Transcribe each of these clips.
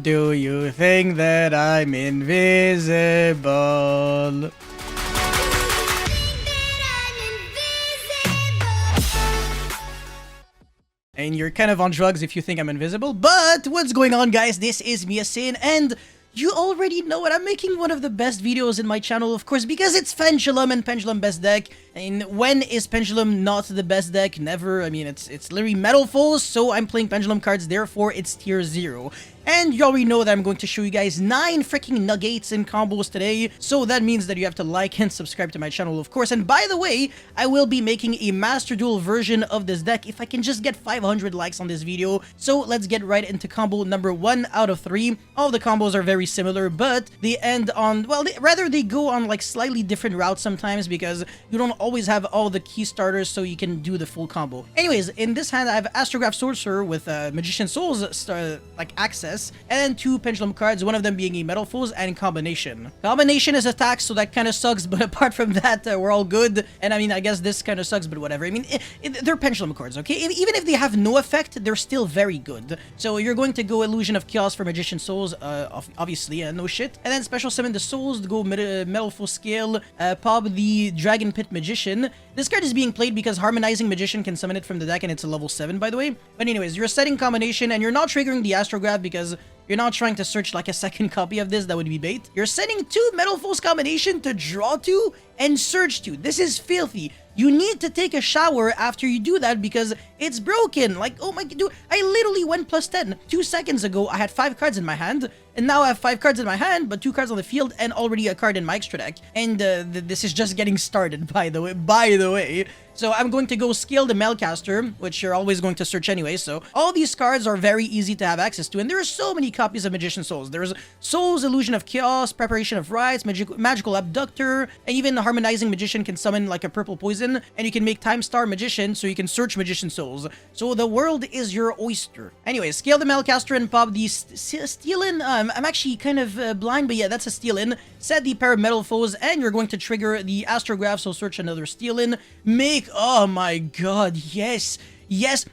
Do you think that I'm invisible? And you're kind of on drugs if you think I'm invisible. But what's going on, guys? This is Miasin, and you already know it. I'm making one of the best videos in my channel, of course, because it's Pendulum and Pendulum best deck. And when is Pendulum not the best deck? Never. I mean, it's literally METALFOES, so I'm playing Pendulum cards, therefore it's tier 0. And you already know that I'm going to show you guys 9 freaking nuggets and combos today. So that means that you have to like and subscribe to my channel, of course. And by the way, I will be making a Master Duel version of this deck if I can just get 500 likes on this video. So let's get right into combo number 1 out of 3. All the combos are very similar, but they end on, well, they go on like slightly different routes sometimes because you don't always have all the key starters so you can do the full combo. Anyways, in this hand, I have Astrograph Sorcerer with Magician Souls like access, and 2 Pendulum cards, one of them being a METALFOES and Combination. Combination is attack, so that kind of sucks, but apart from that, we're all good. And I mean, I guess this kind of sucks, but whatever. I mean, they're Pendulum cards, okay? Even if they have no effect, they're still very good. So you're going to go Illusion of Chaos for Magician Souls, obviously, no shit. And then Special Summon the Souls to go METALFOES Scale, pop the Dragon Pit Magician. This card is being played because Harmonizing Magician can summon it from the deck, and it's a level 7, by the way. But anyways, you're setting Combination, and you're not triggering the Astrograph because you're not trying to search like a second copy of this. That would be bait. You're setting 2 METALFOES Combination to draw 2 and search 2. This is filthy. You need to take a shower after you do that because it's broken. Like, oh my dude, I literally went plus 10. 2 seconds ago, I had 5 cards in my hand, and now I have 5 cards in my hand, but 2 cards on the field and already a card in my extra deck. And this is just getting started, by the way. So I'm going to go scale the Melcaster, which you're always going to search anyway. So all these cards are very easy to have access to, and there are so many copies of Magician Souls. There's Souls, Illusion of Chaos, Preparation of Rites, Magical Abductor, and even the Harmonizing Magician can summon like a purple poison, and you can make Time Star Magician, so you can search Magician Souls. So the world is your oyster. Anyway, scale the Melcaster and pop the Steal-In. I'm actually kind of blind, but yeah, that's a Steal-In. Set the pair of METALFOES, and you're going to trigger the Astrograph, so search another Steal-In. Oh my god, yes.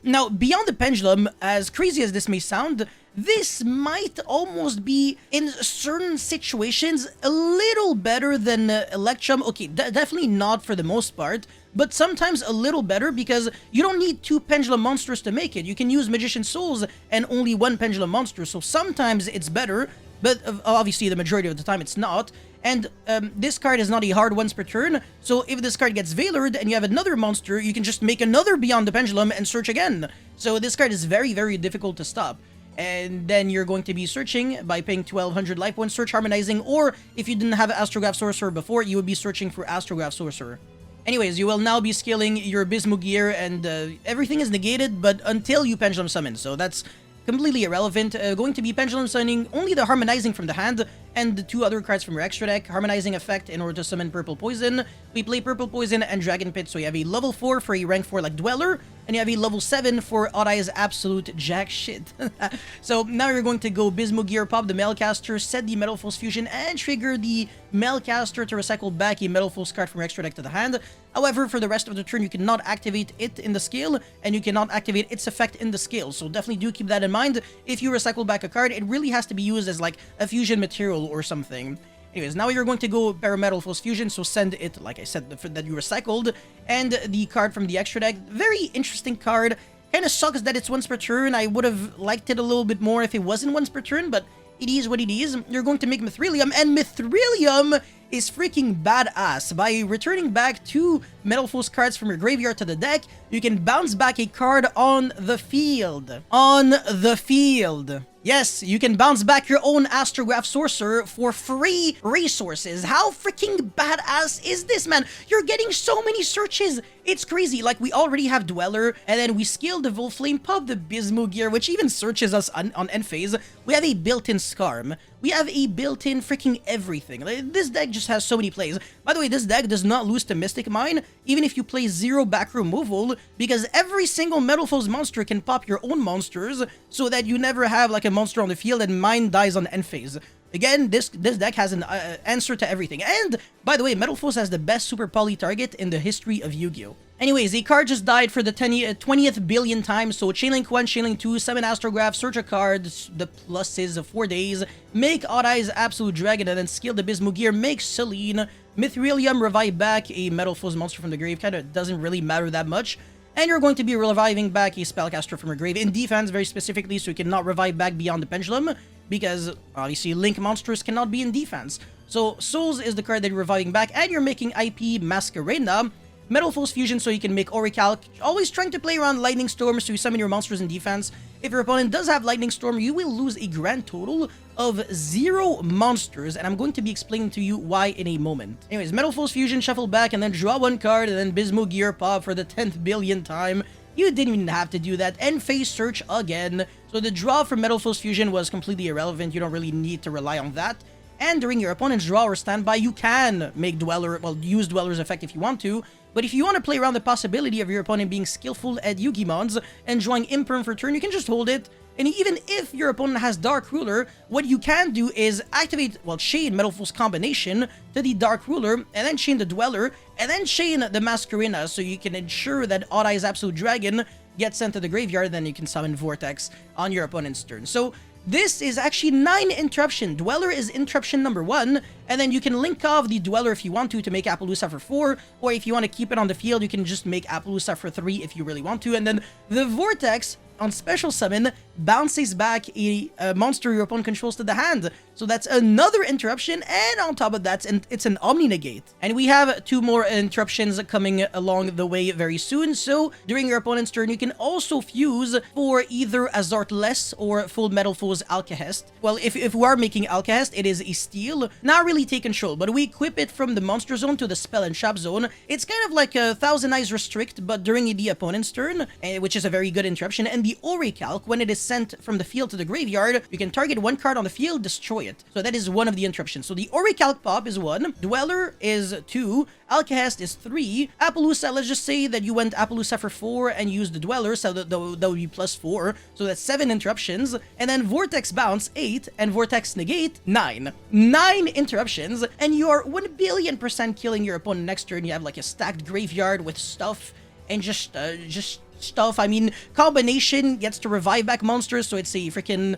Now, beyond the Pendulum, as crazy as this may sound, this might almost be, in certain situations, a little better than Electrum. Okay, definitely not for the most part, but sometimes a little better because you don't need 2 Pendulum monsters to make it. You can use Magician Souls and only 1 Pendulum monster, so sometimes it's better, but obviously the majority of the time it's not. And this card is not a hard once per turn, so if this card gets Veilered and you have another monster, you can just make another Beyond the Pendulum and search again. So this card is very, very difficult to stop. And then you're going to be searching by paying 1200 life points, search Harmonizing, or if you didn't have Astrograph Sorcerer before, you would be searching for Astrograph Sorcerer. Anyways, you will now be scaling your Bismuth Gear, and everything is negated, but until you Pendulum Summon, so that's completely irrelevant. Going to be Pendulum Summoning only the Harmonizing from the hand, and the 2 other cards from your extra deck. Harmonizing effect in order to summon Purple Poison. We play Purple Poison and Dragon Pit, so you have a level 4 for a rank 4 like Dweller, and you have a level 7 for Odd Eye's absolute jack shit. So now you're going to go Bismuth Gear, pop the Melcaster, set the METALFOES Fusion, and trigger the Melcaster to recycle back a METALFOES card from your extra deck to the hand. However, for the rest of the turn, you cannot activate it in the scale, and you cannot activate its effect in the scale, so definitely do keep that in mind. If you recycle back a card, it really has to be used as like a fusion material or something. Anyways, now you're going to go METALFOES Fusion, so send it, like I said, that you recycled, and the card from the extra deck. Very interesting card. Kind of sucks that it's once per turn. I would have liked it a little bit more if it wasn't once per turn, but it is what it is. You're going to make Mithrilium, and Mithrilium is freaking badass. By returning back 2 METALFOES cards from your graveyard to the deck, you can bounce back a card on the field. Yes, you can bounce back your own Astrograph Sorcerer for free resources. How freaking badass is this, man? You're getting so many searches. It's crazy. Like, we already have Dweller, and then we scaled the Volflame, pop the Bismuth Gear, which even searches us on end phase. We have a built-in Skarm. We have a built-in freaking everything. Like, this deck just has so many plays. By the way, this deck does not lose to Mystic Mine, even if you play 0 back removal, because every single METALFOES monster can pop your own monsters, so that you never have like a monster on the field and mine dies on end phase. Again, this deck has an answer to everything. And, by the way, METALFOES has the best Super Poly target in the history of Yu-Gi-Oh! Anyways, a card just died for the 20th billion time, so Chainlink 1, Chainlink 2, summon Astrograph, search a card, the pluses of 4 days, make Odd Eyes Absolute Dragon, and then skill the Bismugear, make Selene, Mithrilium, revive back a METALFOES monster from the grave, kinda doesn't really matter that much, and you're going to be reviving back a Spellcaster from your grave, in defense very specifically, so you cannot revive back beyond the Pendulum, because obviously Link monsters cannot be in defense. So Souls is the card that you're reviving back, and you're making IP Masquerena, METALFOES Fusion so you can make Orichalc, always trying to play around Lightning Storm so you summon your monsters in defense. If your opponent does have Lightning Storm, you will lose a grand total of 0 monsters, and I'm going to be explaining to you why in a moment. Anyways, METALFOES Fusion, shuffle back, and then draw 1 card, and then Bismugear pop for the 10th billion time. You didn't even have to do that, and face search again. So the draw from METALFOES Fusion was completely irrelevant, you don't really need to rely on that. And during your opponent's draw or standby, you can make Dweller, well, use Dweller's effect if you want to, but if you want to play around the possibility of your opponent being skillful at Yugi mods and drawing Imperm for turn, you can just hold it. And even if your opponent has Dark Ruler, what you can do is activate, well, chain METALFOES combination to the Dark Ruler, and then chain the Dweller, and then chain the Masquerena, so you can ensure that Odd Eyes Absolute Dragon gets sent to the graveyard, then you can summon Vortex on your opponent's turn. So this is actually 9 interruption. Dweller is interruption number 1, and then you can link off the Dweller if you want to make Appaloosa for 4, or if you want to keep it on the field, you can just make Appaloosa for 3 if you really want to, and then the Vortex on special summon bounces back a monster your opponent controls to the hand. So that's another interruption, and on top of that, it's an Omni Negate. And we have 2 more interruptions coming along the way very soon, so during your opponent's turn, you can also fuse for either Azartless or Full METALFOES Alcahest. Well, if we are making Alcahest, it is a steal, not really take control, but we equip it from the monster zone to the spell and trap zone. It's kind of like a Thousand Eyes Restrict, but during the opponent's turn, which is a very good interruption, and the Orichalc, when it is sent from the field to the graveyard, you can target 1 card on the field, destroy it. So that is one of the interruptions. So the Orichalc pop is 1, Dweller is 2, Alcahest is 3, Appaloosa, let's just say that you went Appaloosa for 4 and used the Dweller, so that would be +4, so that's 7 interruptions, and then Vortex Bounce 8, and Vortex Negate 9. 9 interruptions, and you are 1,000,000,000% killing your opponent next turn. You have like a stacked graveyard with stuff, and just stuff. I mean, combination gets to revive back monsters, so it's a freaking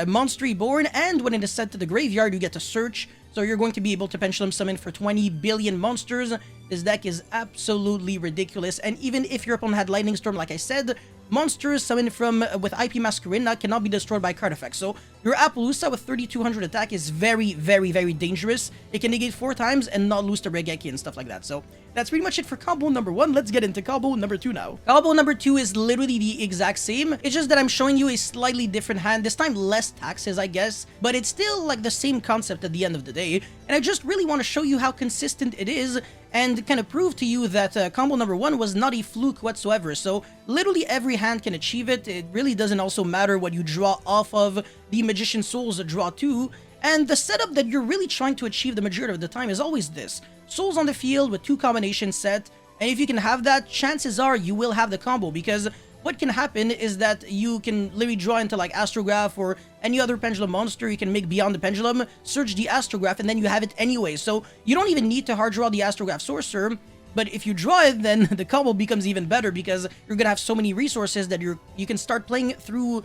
Monster Reborn, and when it is sent to the graveyard, you get to search, so you're going to be able to Pendulum Summon for 20 billion monsters. This deck is absolutely ridiculous, and even if your opponent had Lightning Storm, like I said, monsters summoned with IP Masquerena cannot be destroyed by card effects. So your Appaloosa with 3200 attack is very, very, very dangerous. It can negate 4 times and not lose to Regeki and stuff like that. So that's pretty much it for combo number 1. Let's get into combo number 2 now. Combo number 2 is literally the exact same. It's just that I'm showing you a slightly different hand. This time less taxes, I guess, but it's still like the same concept at the end of the day. And I just really want to show you how consistent it is and kind of prove to you that combo number 1 was not a fluke whatsoever. So literally every hand can achieve it. It really doesn't also matter what you draw off of. The Magician Souls draw 2, and the setup that you're really trying to achieve the majority of the time is always this. Souls on the field with 2 combinations set, and if you can have that, chances are you will have the combo, because what can happen is that you can literally draw into like Astrograph or any other Pendulum monster. You can make Beyond the Pendulum, search the Astrograph, and then you have it anyway. So you don't even need to hard draw the Astrograph Sorcerer, but if you draw it, then the combo becomes even better, because you're gonna have so many resources that you can start playing through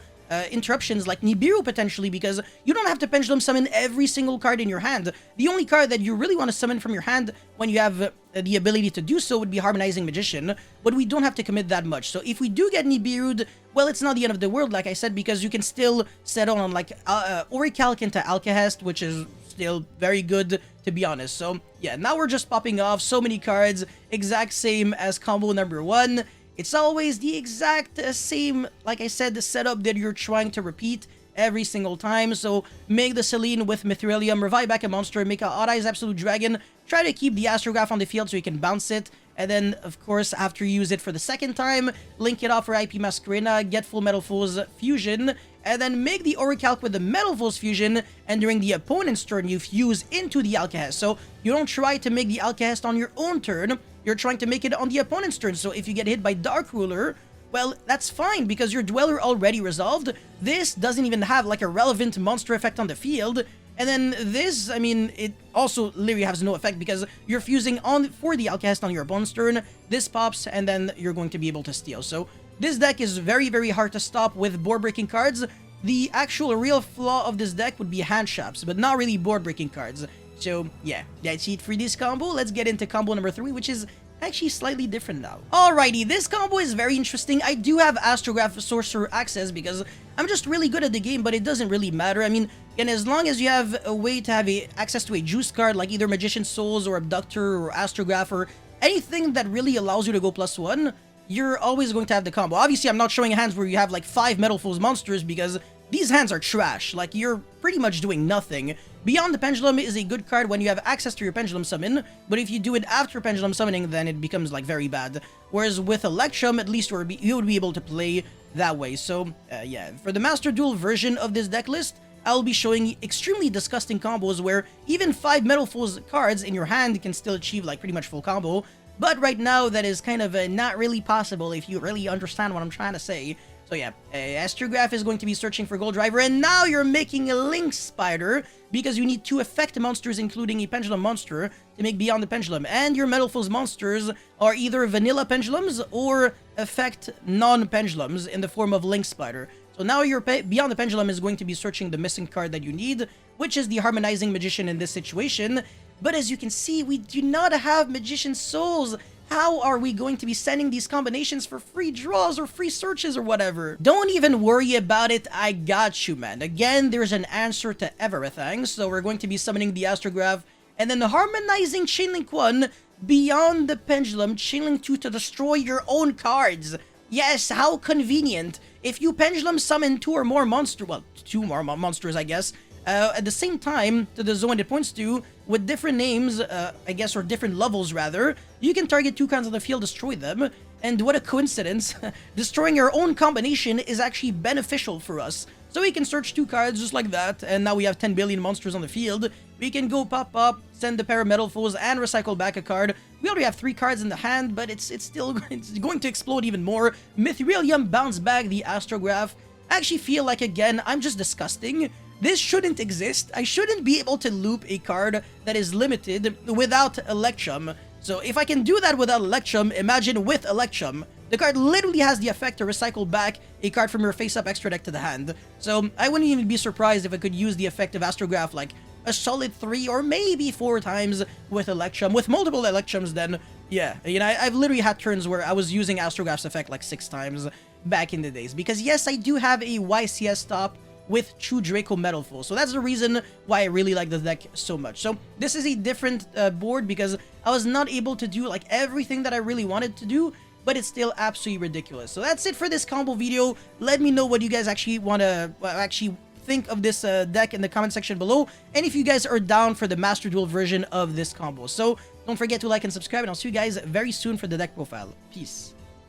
interruptions like Nibiru potentially, because you don't have to Pendulum Summon every single card in your hand. The only card that you really want to summon from your hand when you have the ability to do so would be Harmonizing Magician, but we don't have to commit that much. So if we do get Nibiru'd, well, it's not the end of the world, like I said, because you can still settle on like Orichalc into Alcahest, which is still very good, to be honest. So yeah, now we're just popping off so many cards, exact same as combo number 1. It's always the exact same, like I said, the setup that you're trying to repeat every single time. So make the Selene with Mithrilium, revive back a monster, make a Odd Eyes Absolute Dragon, try to keep the Astrograph on the field so you can bounce it, and then, of course, after you use it for the 2nd time, link it off for IP Masquerena, get full METALFOES Fusion, and then make the Orichalc with the METALFOES Fusion, and during the opponent's turn, you fuse into the Alcahest. So you don't try to make the Alcahest on your own turn, you're trying to make it on the opponent's turn. So if you get hit by Dark Ruler, well, that's fine, because your Dweller already resolved. This doesn't even have like a relevant monster effect on the field. And then this, I mean, it also literally has no effect because you're fusing on for the Alcast on your opponent's turn. This pops, and then you're going to be able to steal. So this deck is very, very hard to stop with board-breaking cards. The actual real flaw of this deck would be hand traps, but not really board-breaking cards. So yeah, that's it for this combo. Let's get into combo number 3, which is actually slightly different now. Alrighty, this combo is very interesting. I do have Astrograph Sorcerer access because I'm just really good at the game, but it doesn't really matter. I mean, and as long as you have a way to have access to a juice card like either Magician's Souls or Abductor or Astrograph or anything that really allows you to go +1, you're always going to have the combo. Obviously, I'm not showing hands where you have like 5 METALFOES monsters because these hands are trash. Like, you're pretty much doing nothing. Beyond the Pendulum is a good card when you have access to your Pendulum Summon, but if you do it after Pendulum Summoning, then it becomes, like, very bad. Whereas with Electrum, at least you would be able to play that way. So, yeah, for the Master Duel version of this deck list, I'll be showing extremely disgusting combos where even 5 METALFOES cards in your hand can still achieve, like, pretty much full combo. But right now, that is kind of not really possible if you really understand what I'm trying to say. So yeah, Astrograph is going to be searching for Gold Driver, and now you're making a Link Spider because you need 2 effect monsters, including a Pendulum monster, to make Beyond the Pendulum. And your METALFOES monsters are either vanilla pendulums or effect non-pendulums in the form of Link Spider. So now your Beyond the Pendulum is going to be searching the missing card that you need, which is the Harmonizing Magician in this situation. But as you can see, we do not have Magician's Souls. How are we going to be sending these combinations for free draws or free searches or whatever? Don't even worry about it, I got you, man. Again, there's an answer to everything, so we're going to be summoning the Astrograph, and then the Harmonizing Chainlink 1, Beyond the Pendulum, Chainlink 2 to destroy your own cards. Yes, how convenient. If you Pendulum summon 2 or more monsters, well, 2 more monsters, I guess, at the same time to the zone it points to, with different names, I guess, or different levels rather, you can target 2 cards on the field, destroy them, and what a coincidence, destroying your own combination is actually beneficial for us. So we can search 2 cards just like that, and now we have 10 billion monsters on the field. We can go pop up, send the pair of METALFOES, and recycle back a card. We already have 3 cards in the hand, but it's still it's going to explode even more. Mithrilium, Bounce Back, the Astrograph. I actually feel like, again, I'm just disgusting. This shouldn't exist. I shouldn't be able to loop a card that is limited without Electrum. So if I can do that without Electrum, imagine with Electrum. The card literally has the effect to recycle back a card from your face-up extra deck to the hand. So I wouldn't even be surprised if I could use the effect of Astrograph like a solid 3 or maybe 4 times with Electrum. With multiple Electrums, then yeah, you know, I've literally had turns where I was using Astrograph's effect like 6 times back in the days. Because yes, I do have a YCS stop with True Draco METALFOES. So that's the reason why I really like this deck so much. So this is a different board because I was not able to do like everything that I really wanted to do, but it's still absolutely ridiculous. So that's it for this combo video. Let me know what you guys actually want to actually think of this deck in the comment section below, and if you guys are down for the Master Duel version of this combo. So don't forget to like and subscribe, and I'll see you guys very soon for the deck profile. Peace.